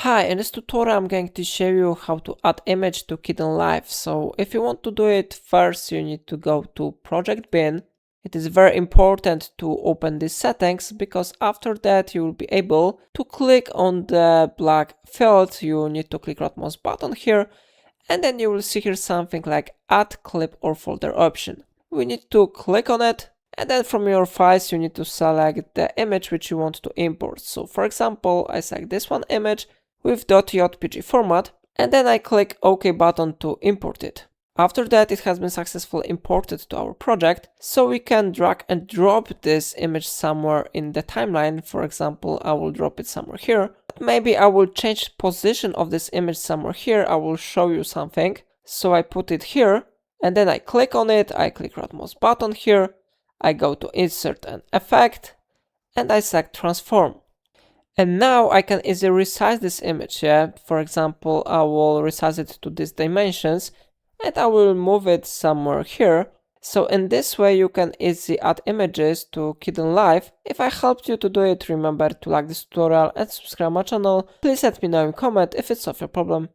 Hi, in this tutorial I'm going to show you how to add image to Kdenlive. So if you want to do it, first you need to go to project bin. It is very important to open these settings because after that you will be able to click on the black field. You need to click right mouse button here, and then you will see here something like add clip or folder option. We need to click on it, and then from your files you need to select the image which you want to import. So for example, I select this one image with .jpg format, and then I click OK button to import it. After that, it has been successfully imported to our project, so we can drag and drop this image somewhere in the timeline. For example, I will drop it somewhere here. Maybe I will change position of this image somewhere here. I will show you something. So I put it here, and then I click on it. I click right mouse button here. I go to insert an effect, and I select transform. And now I can easily resize this image, yeah? For example, I will resize it to these dimensions, and I will move it somewhere here. So in this way you can easily add images to Kdenlive. If I helped you to do it, remember to like this tutorial and subscribe my channel. Please let me know in comment if it solves your problem.